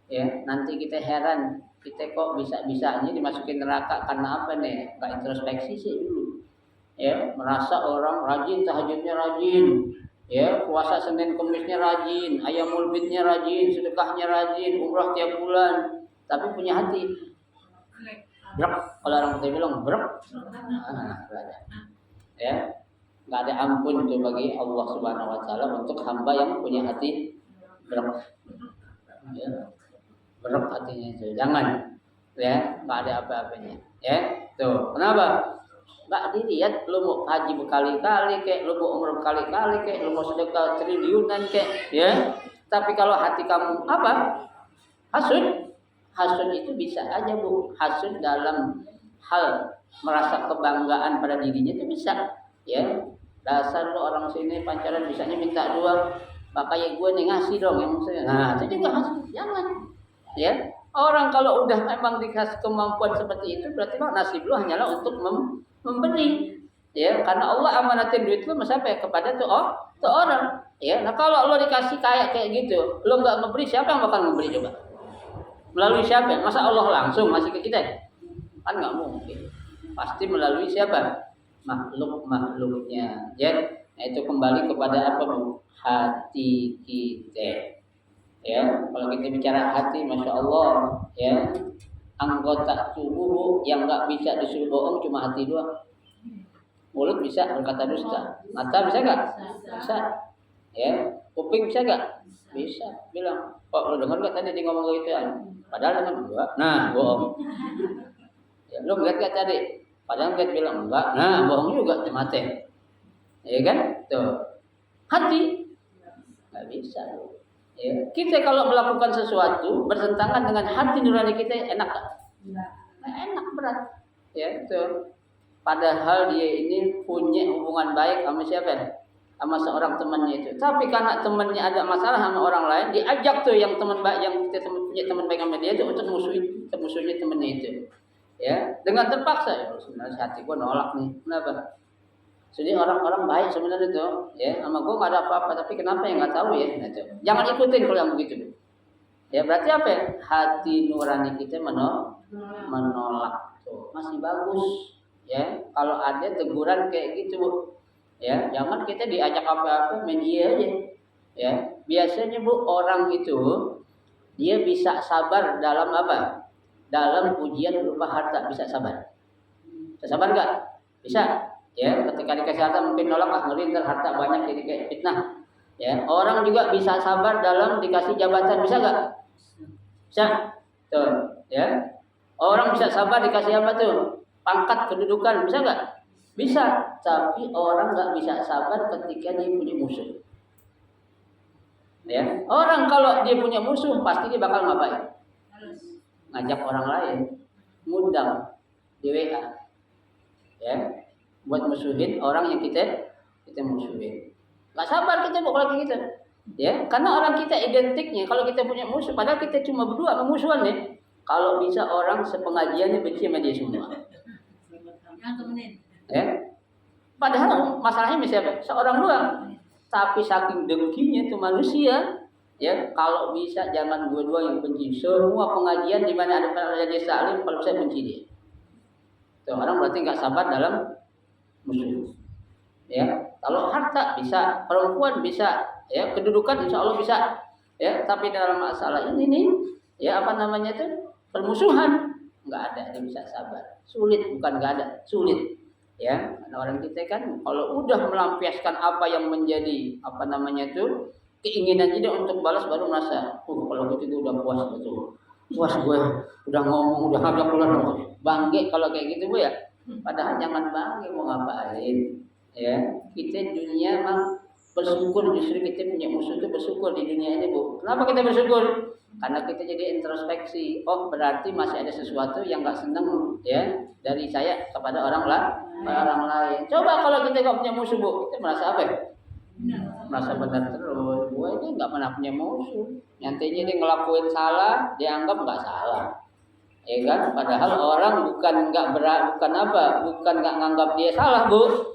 Ya, nanti kita heran, kita kok bisa-bisanya dimasukin neraka karena apa nih? Enggak introspeksi sih dulu. Ya, merasa orang rajin, tahajudnya rajin, ya, puasa Senin Kemisnya rajin, ayamul bidnya rajin, sedekahnya rajin, umrah tiap bulan, tapi punya hati brek. Kalau orang kita bilang brek, ya, nggak ada ampun itu bagi Allah Subhanahu Wa Taala untuk hamba yang punya hati brek, ya, brek hatinya itu, jangan, ya, nggak ada apa-apanya, ya, tuh, kenapa? Nggak dilihat lu mau haji berkali-kali kek, lu mau umrah berkali-kali kek, lu mau sedekah triliunan kek, ya. Tapi kalau hati kamu apa? Hasud itu bisa aja, Bu. Hasud dalam hal merasa kebanggaan pada dirinya itu bisa, ya. Dasar lu orang sini pacaran bisanya minta dua, makanya gue nih ngasih dong yang saya. Nah, itu juga hasud. Jangan, ya. Orang kalau udah memang dikasih kemampuan seperti itu, berarti nasib lu hanyalah untuk memberi, ya, karena Allah amanatin duit lu sampai kepada tuh orang, ya. Nah kalau lo dikasih kayak gitu, lo nggak memberi, siapa yang bakal memberi coba? Melalui siapa? Masa Allah langsung ngasih ke kita? Kan nggak mungkin. Pasti melalui siapa? Makhluknya. Ya, nah itu kembali kepada apa, Bu? Hati kita. Ya, kalau kita bicara hati, masya Allah, ya, anggota tubuh yang nggak bisa disuruh bohong cuma hati doang. Mulut bisa berkata dusta, mata bisa nggak? Bisa. Ya, kuping bisa nggak? Bisa. Bilang, kok lo dengar nggak tadi dia ngomong gitu? Padahal kan enggak. Nah, bohong. Ya, lo ngeliat nggak tadi? Padahal ngeliat bilang enggak. Nah, bohong juga mata. Ya kan? Tuh, hati nggak bisa. Ya, kita kalau melakukan sesuatu bertentangan dengan hati nurani kita, enak gak? Enak, berat. Ya, itu. Padahal dia ini punya hubungan baik sama siapa? Sama seorang temannya itu. Tapi karena temannya ada masalah sama orang lain, diajak tuh yang teman baik, yang kita punya teman baik sama dia itu untuk musuhnya temannya itu. Ya, dengan terpaksa. Ya, sebenarnya hati gua nolak nih. Kenapa? Jadi orang-orang baik sebenarnya itu, ya, sama gue nggak ada apa-apa, tapi kenapa ya nggak tahu ya. Nah, jangan ikutin kalau yang begitu. Ya berarti apa? Ya? Hati nurani kita menolak. Tuh, masih bagus. Ya, kalau ada teguran kayak gitu, Bu. Ya, jangan kita diajak apa-apa main iya aja. Ya, biasanya, Bu, orang itu dia bisa sabar dalam apa? Dalam ujian berupa harta, bisa sabar. Bisa sabar nggak? Bisa. Ya, ketika dikasih harta mungkin nolak, ngeri ntar harta banyak jadi kayak fitnah. Ya, orang juga bisa sabar dalam dikasih jabatan, bisa nggak? Bisa. Tuh, ya. Orang bisa sabar dikasih apa tuh? Pangkat, kedudukan, bisa nggak? Bisa. Tapi orang nggak bisa sabar ketika dia punya musuh. Ya, orang kalau dia punya musuh pasti dia bakal ngapain? Ngajak orang lain, ngundang di WA. Ya. Buat musuhin orang yang kita musuhin. Gak sabar kita kalau kayak gitu. Ya, karena orang kita identiknya kalau kita punya musuh, padahal kita cuma berdua memusuhan ya. Kalau bisa orang sepengajiannya benci sama dia semua. Ya. Padahal masalahnya siapa? Seorang doang. Tapi saking dengkinya itu manusia, ya, kalau bisa jangan dua-dua yang benci. Semua pengajian di mana ada majelis taklim kalau saya benci dia. Tuh, orang berarti nggak sabar dalam musuh. Ya, kalau harta bisa, perempuan bisa, ya, kedudukan insya Allah bisa. Ya, tapi dalam masalah ini nih, ya apa namanya itu permusuhan, nggak ada yang bisa sabar. Sulit, bukan nggak ada, sulit. Ya, karena orang kita kan kalau udah melampiaskan apa yang menjadi apa namanya itu keinginan dia untuk balas baru merasa, kalau gitu itu udah puas betul. Puas gue, udah ngomong, udah ngajak keluar, bangke kalau kayak gitu bu ya. Padahal jangan bangke, mau ngapain? Ya, kita dunia emang bersyukur, justru kita punya musuh itu bersyukur di dunia ini bu. Kenapa kita bersyukur? Karena kita jadi introspeksi. Oh berarti masih ada sesuatu yang nggak seneng ya dari saya kepada orang lain. Coba kalau kita nggak punya musuh bu, kita merasa apa? Ya? Merasa benar terus. Gue ini nggak pernah punya musuh. Nantinya dia ngelakuin salah, dianggap nggak salah. Ya kan? Padahal orang bukan nggak nganggap dia salah bu.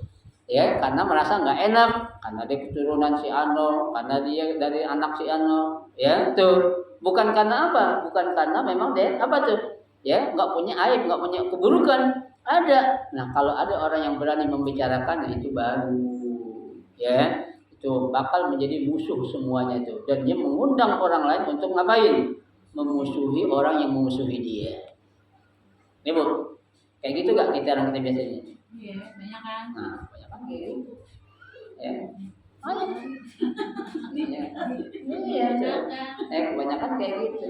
Ya, karena merasa nggak enak, karena dia keturunan si Ano, karena dia dari anak si Ano, ya tuh, bukan karena apa, bukan karena memang dia apa tuh, ya nggak punya aib, nggak punya keburukan, ada. Nah kalau ada orang yang berani membicarakan, itu baru, ya itu bakal menjadi musuh semuanya tuh, dan dia mengundang orang lain untuk ngapain, memusuhi orang yang memusuhi dia. Ini bu, kayak gitu gak kita biasanya? Iya, banyak kan. Nah, banyak kan gitu. Ya. Iya. Kebanyakan kayak gitu.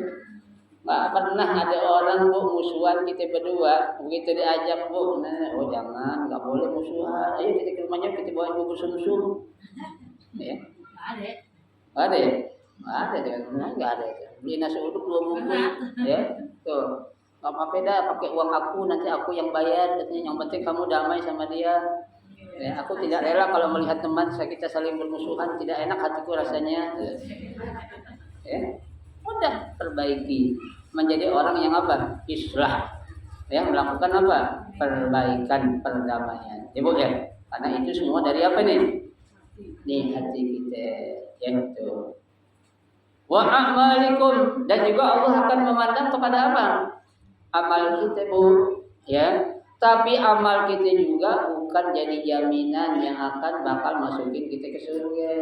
Nggak pernah ada orang bu musuhan kita berdua. Begitu diajak bu, oh jangan, nggak boleh musuhan. Ayo kita ke rumahnya, kita bawa bubur sum-sum. Ya. Nggak ada ya? Nggak ada dengan nggak ada. Beli nasi uduk 2 bungkus, ya. Tuh. Gak apa-apa dah, pakai uang aku, nanti aku yang bayar. Katanya yang penting kamu damai sama dia. Ya, aku tidak rela kalau melihat teman kita saling bermusuhan, tidak enak hatiku rasanya. Ya, udah perbaiki, menjadi orang yang apa? Islah. Ya, melakukan apa? Perbaikan, perdamaian. Ya bu ya, karena itu semua dari apa nih? Nih hati kita, yang itu. Wa a'malikum, dan juga Allah akan memandang kepada apa? Amal kita bu, ya. Tapi amal kita juga bukan jadi jaminan yang akan bakal masukin kita ke surga.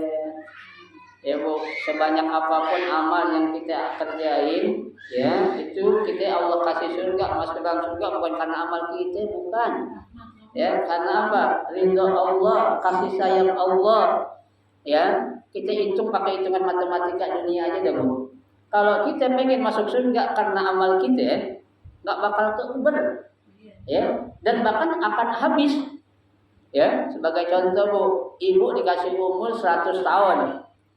Ya bu, sebanyak apapun amal yang kita kerjain, ya itu kita Allah kasih surga, masuk dalam surga bukan karena amal kita, bukan. Ya, karena apa? Ridho Allah, kasih sayang Allah. Ya, kita hitung pakai hitungan matematika dunia aja dah bu. Kalau kita pengen masuk surga karena amal kita, nggak bakal keuber, ya, dan bahkan akan habis. Ya, sebagai contoh bu, ibu dikasih umur 100 tahun.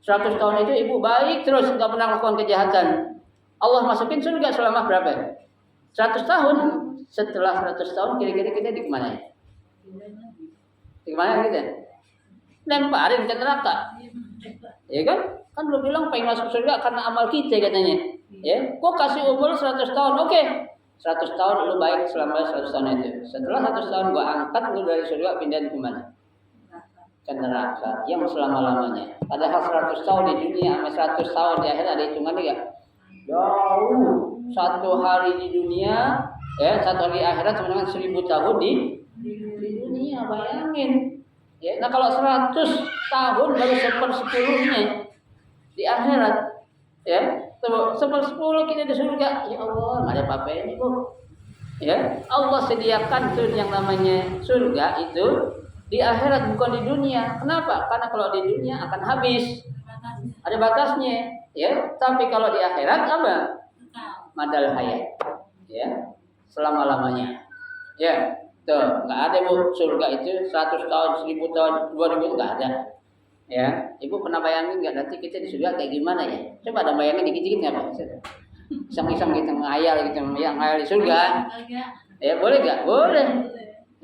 100 tahun itu ibu baik terus, nggak pernah melakukan kejahatan. Allah masukin surga selama berapa? 100 tahun. Setelah 100 tahun kira-kira kita di mana? Di mana kita? Lemparin ke neraka. Ya kan? Kan lu bilang pengen masuk surga karena amal kita katanya. Ya, kok kasih umur 100 tahun? Oke. 100 tahun lu baik selama 100 tahun itu. Setelah 100 tahun gua angkat lu dari surga pindahin ke mana? Ke neraka yang selama-lamanya. Padahal 100 tahun di dunia sama 100 tahun di akhirat ada hitungannya enggak? Jauh. 1 hari di dunia, ya, 1 hari di akhirat sama dengan 1000 tahun di dunia, bayangin. Ya, nah kalau 100 tahun baru 1/10-nya di akhirat, ya. 1/10 kita di surga, ya Allah, nggak ada apa-apanya bu. Ya, Allah sediakan tuh yang namanya surga itu di akhirat bukan di dunia. Kenapa? Karena kalau di dunia akan habis, ada batasnya. Ya, tapi kalau di akhirat apa? Madal hayat, ya, selama-lamanya. Ya, tuh nggak ada bu surga itu 100 tahun, 1000 tahun, 2000 nggak ada. Ya, ibu pernah bayangin nggak nanti kita di surga kayak gimana ya? Coba ada bayangin dikit-dikit nggak pak? Iseng-iseng kita ngayal gitu, ya ngayal di surga. Ya boleh nggak? Boleh.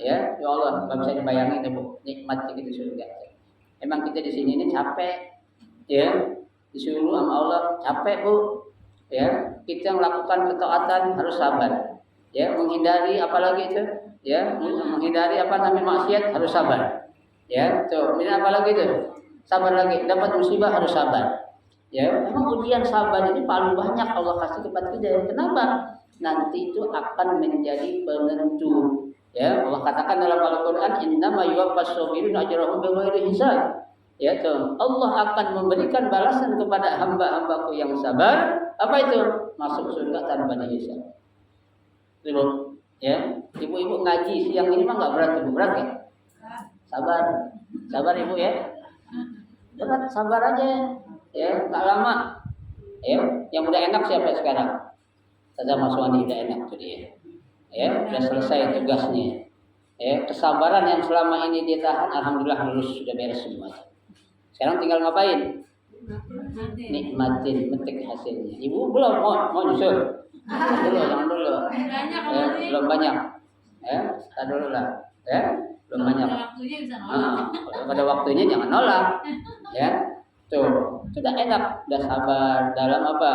Ya Allah nggak bisa dibayangin deh bu, nikmat kita di surga. Emang kita di sini ini capek, ya disuruh sama Allah capek bu. Ya kita melakukan ketaatan harus sabar. Ya menghindari apalagi itu, ya menghindari apa namanya maksiat harus sabar. Ya tuh, ini apalagi itu? Sabar lagi, dapat musibah harus sabar. Ya, memang ujian sabar ini paling banyak Allah kasih kepada kita. Kenapa? Nanti itu akan menjadi penentu. Ya, Allah katakan dalam Al-Qur'an, "Innama yuwaffas sabiruna ajrahum bighairi hisab." Ya tuh, Allah akan memberikan balasan kepada hamba-hambaku yang sabar. Apa itu? Masuk surga tanpa dihisab. Ibu, ya, ibu-ibu ngaji siang ini mah nggak berat, ibu berat ya? Sabar, sabar ibu ya. Berat, sabar aja, ya, nggak lama. Ya, yang udah enak siapa sekarang? Saja Mas Wani udah enak tuh dia. Ya, udah selesai tugasnya. Ya, kesabaran yang selama ini dia tahan, alhamdulillah lulus sudah beres semua. Sekarang tinggal ngapain? Nikmatin, petik hasilnya. Ibu belum mau nyusul? Jangan dulu. Belum banyak. Tahan dulu lah. Belum banyak. Pada waktunya jangan nolak. Ya, tuh, sudah enak, sudah sabar dalam apa?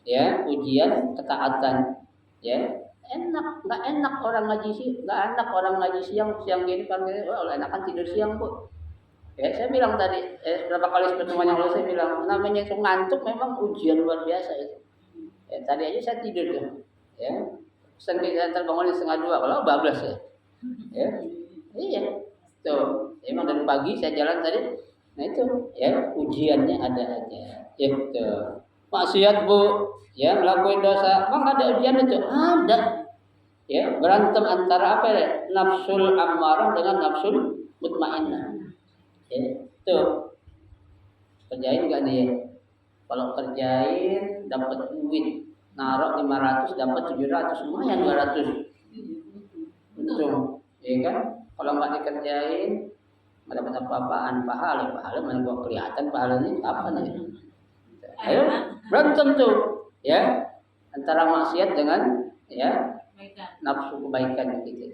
Ya, ujian ketaatan. Ya, nggak enak orang ngaji siang gini panggil, enakan tidur siang bu. Ya, saya bilang tadi, berapa kali pertemuan yang lalu saya bilang, namanya itu ngantuk memang ujian luar biasa itu. Ya, tadi aja saya tidur tuh. Ya, saya terbangun 1:30 kalau bablas ya. Ya, iya. Tuh, emang dari pagi saya jalan tadi. Nah itu, ya ujiannya ada aja. Gitu. Maksiat bu, ya ngelakuin dosa, bang ada ujian itu ada. Ya, berantem antara apa ya? Nafsul ammarah dengan nafsul mutmainnah. Ya, tuh kerjain nggak nih? Kalau kerjain dapat duit, naruh 500 dapat 700, lumayan 200. Untung, ya kan? Kalau nggak dikerjain, nggak dapat apa-apaan, pahala mana gua kelihatan pahalanya apa nih? Ayo berantem tuh, ya antara maksiat dengan ya nafsu kebaikan gitu.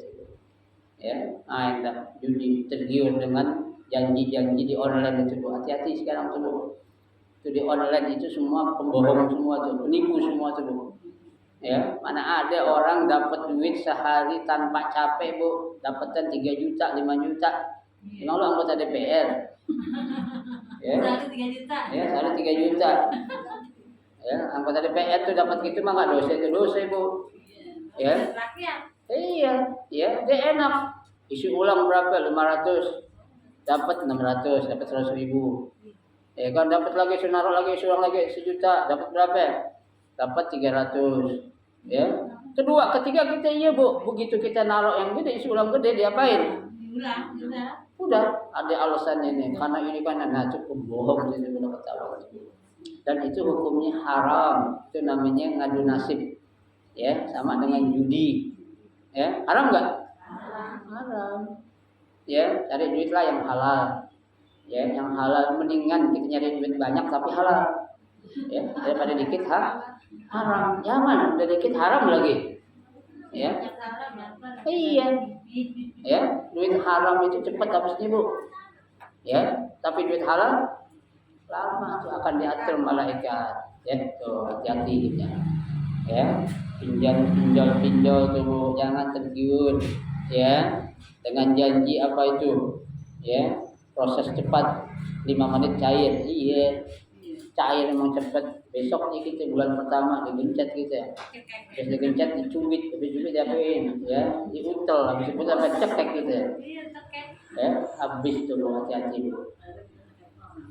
Ya, ada judi tergiur dengan janji-janji di online itu, hati-hati sekarang tuh. Itu di online itu semua pembohong semua tuh, penipu semua tuh. Ya, mana ada orang dapat duit sehari tanpa capek, Bu. Dapatkan 3 juta, 5 juta. Emang lu anggota DPR? Ya. Sehari 3 juta. Ya, sehari 3 juta. Ya, anggota DPR tuh dapat gitu mah enggak dosa itu dosa, Bu. Ya. Iya, ya, dia enak. Isi ulang berapa? 500. Dapat 600, dapat 100.000. Ya kan dapat lagi naruh lagi ulang lagi 1 juta, dapat berapa? Dapat 300. Ya. Kedua, ketiga kita iya, Bu. Begitu kita naruh yang gede, isi ulang gede diapain? Udah ada alasannya nih. Karena ini kan cukup bohong jadi benar ketawa. Dan itu hukumnya haram. Itu namanya ngadu nasib. Ya, sama dengan judi. Ya, haram enggak? Haram. Ya, cari duit lah yang halal. Ya, yang halal mendingan kita nyari duit banyak tapi halal. Ya, daripada dikit haram. Jangan udah dikit haram lagi. Ya. Iya. Ya, duit haram itu cepat habisnya, Bu. Ya, tapi duit halal lama itu akan diatur malaikat. Ya, tuh hati-hati kita. Ya, pinjol tuh, Bu. Jangan tergiur. Ya, dengan janji apa itu? Ya, proses cepat 5 menit cair. Iya. Cair memang cepat. Besok nih kita bulan pertama digencet kita. Terus digencet dicubit, habis cubit diapain? Ya, diutel, habis itu sampai cekek gitu. Ya, habis tuh hati-hati.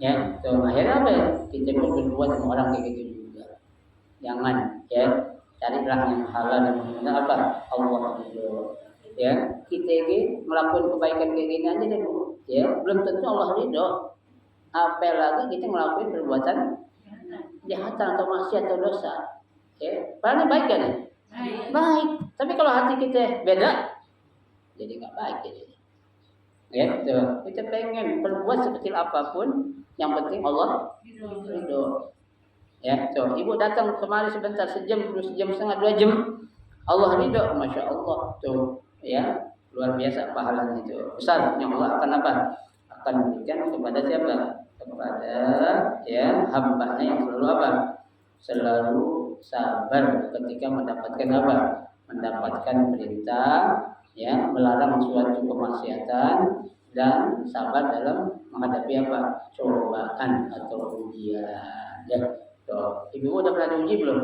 Ya, tuh akhirnya apa? Kita pun berbuat sama orang kayak gitu juga. Jangan, ya. Carilah yang halal dan benar apa? Allah itu. Ya, kita ini melakukan kebaikan kayak gini aja deh, Bu. Ya, belum tentu Allah ridho. Apalagi kita melakukan perbuatan kejahatan atau maksiat atau dosa. Ya, paling baik kan? Baik. Tapi kalau hati kita beda, jadi nggak baik jadi. Ya, tuh. Kita pengen berbuat sekecil apapun, yang penting Allah ridho. Ya, tuh. Ibu datang kemari sebentar, sejam, 1,5 jam, 2 jam. Allah ridho, masya Allah. Tuh, ya, luar biasa pahalanya itu. Besar yang Allah akan apa? Akan memberikan kepada siapa? Kepada ya hamba-Nya yang selalu apa? Selalu sabar ketika mendapatkan apa? Mendapatkan perintah, ya, melarang suatu kemaksiatan dan sabar dalam menghadapi apa? Cobaan atau ujian. Ya, tuh. Ibu udah pernah diuji belum?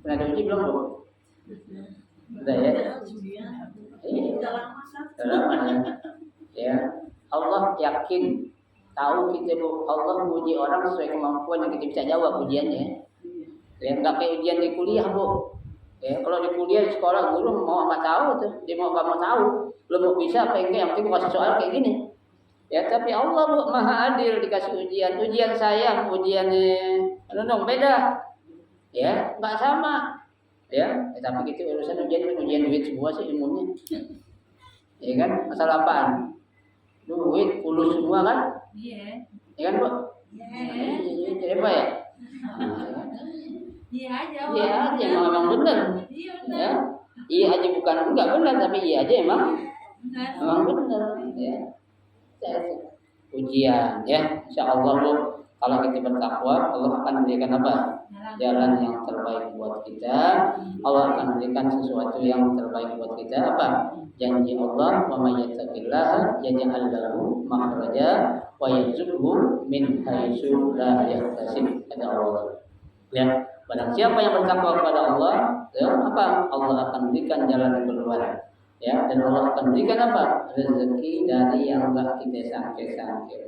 Pernah diuji belum, Bu? Udah ya? Iya. Dalam ya. Allah yakin tahu kita Allah uji orang sesuai kemampuan yang kita bisa jawab ujiannya. Ya, nggak kayak ujian di kuliah Bu. Ya, kalau di kuliah di sekolah guru mau nggak tahu tuh, dia mau nggak mau tahu, belum mau bisa apa enggak, yang penting kasih soal kayak gini. Ya, tapi Allah Bu Maha Adil dikasih ujian saya, ujiannya dong beda. Ya, nggak sama. Ya, tapi kita urusan ujian duit semua sih ilmunya. Ya kan, masalah apaan? Duit, fulus semua kan? Iya. Ya kan Bu? Iya. Jadi apa ya? Iya aja, emang benar. Ya, iya aja bukan enggak benar, tapi iya aja emang benar. Ya, ujian ya, insyaallah Bu. Kalau kita bertakwa, Allah akan berikan apa? Jalan yang terbaik buat kita. Allah akan berikan sesuatu yang terbaik buat kita. Apa? Janji Allah, wa may yattaqillaha yaj'al lahu makhraja wa yarzuqhu min haitsu la yahtasib. Kata Allah. Ya, barang siapa yang bertakwa kepada Allah, ya, apa? Allah akan berikan jalan keluar. Ya, dan Allah akan berikan apa? Rezeki dari yang enggak kita sangka-sangka.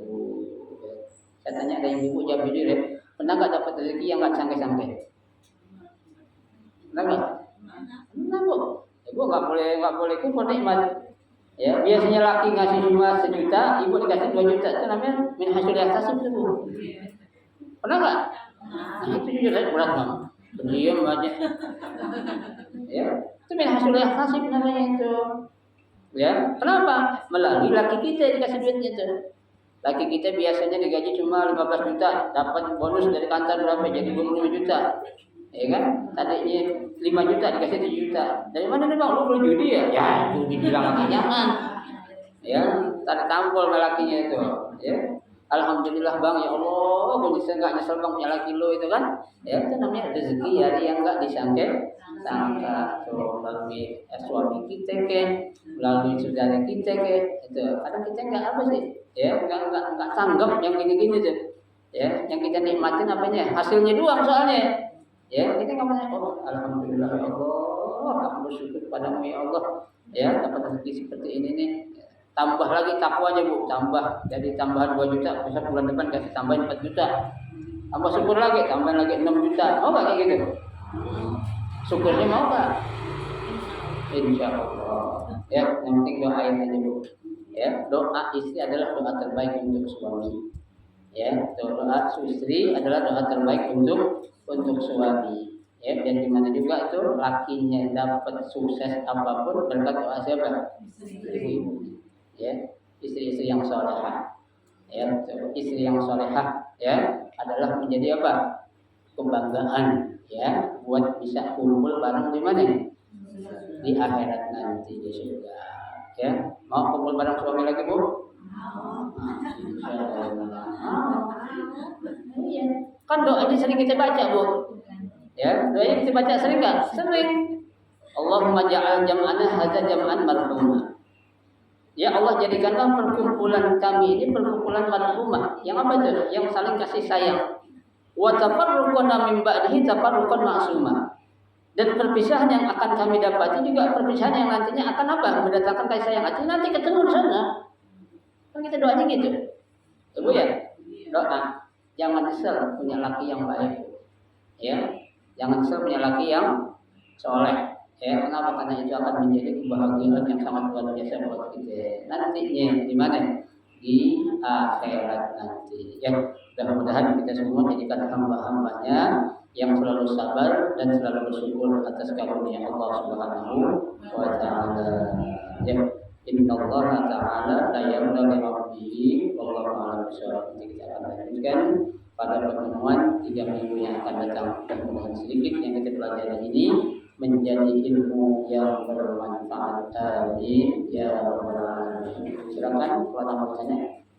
Saya tanya ada ibu jawab jujur ya, pernah nggak dapat rezeki yang nggak sangka-sangka? Pernah nggak? Pernah Bu. Ibu nggak boleh kufur nikmat. Ya, biasanya laki ngasih cuma 1 juta, ibu dikasih 2 juta, itu namanya min hasil ihtisab tuh Bu. Pernah nggak? Nah, itu jujur saya berat Bang. Diam aja. Ya, itu min hasil ihtisab namanya itu. Ya, kenapa? Melalui laki kita dikasih duitnya tuh. Laki kita biasanya digaji cuma 15 juta, dapat bonus dari kantor berapa? Jadi 25 juta. Ya kan? Tadinya 5 juta dikasih 7 juta. Dari mana nih Bang? Lu beli judi ya? Ya, judi bilang laki jangan. Ya, tadi tampol sama lakinya itu. Ya. Alhamdulillah Bang, ya Allah, gue bisa enggak nyesel Bang punya laki lo itu kan. Ya, itu namanya rezeki dari yang enggak disangka. So, melalui suami kita melalui saudara kita itu. Kadang kita enggak apa sih? Ya, enggak tanggap yang gini-gini tuh. Ya, yang kita nikmatin apanya? Hasilnya doang soalnya. Ya, kita enggak mau, oh, alhamdulillah ya Allah, aku bersyukur padamu ya Allah. Ya, dapat rezeki seperti ini nih. Tambah lagi takwanya Bu, tambah jadi tambahan 2 juta, besok bulan depan kasih tambahin 4 juta. Tambah syukur lagi, tambahin lagi 6 juta. Mau enggak kayak gitu? Syukurnya mau enggak? Insyaallah. Ya, yang penting doain aja Bu. Ya, doa istri adalah doa terbaik untuk suami. Ya, doa istri adalah doa terbaik untuk suami. Ya, dan dimana juga itu lakinya dapat sukses apapun berkat doa siapa? Istri. Ya, istri-istri yang salehah. Ya, istri yang salehah ya adalah menjadi apa? Kebanggaan ya buat bisa kumpul bareng di mana? Di akhirat nanti di surga. Ya, mau kumpul bareng suami lagi Bu? Iya. Kan doanya sering kita baca Bu. Ya, doanya kita baca sering nggak? Sering. Allahumma ja'al jam'ana hadza jam'an marhumah. Ya Allah, jadikanlah perkumpulan kami ini perkumpulan marhumah. Yang apa itu? Yang saling kasih sayang. Wa tafarruquna min ba'dihi tafarruqan ma'sumah. Dan perpisahan yang akan kami dapati juga perpisahan yang nantinya akan apa? Mendatangkan kasih sayang. Artinya nanti ketemu di sana. Kan kita doanya gitu. Ibu ya, doa. Jangan nyesel punya laki yang baik. Ya, jangan nyesel punya laki yang soleh. Ya, kenapa? Karena itu akan menjadi kebahagiaan yang sangat luar biasa buat kita. Nantinya di mana? Di akhirat nanti. Ya, mudah-mudahan kita semua jadikan hamba-hambanya yang selalu sabar dan selalu bersyukur atas karunia Allah Subhanahu wa taala. Ya, innallaha ta'ala la yarda li 'abdihi wallahu a'lam bishawab. Kita akan lanjutkan pada pertemuan 3 minggu yang akan datang. Mudah-mudahan sedikit yang kita pelajari ini menjadi ilmu yang bermanfaat. Amin ya rabbal alamin. Silakan kalau ada pertanyaan.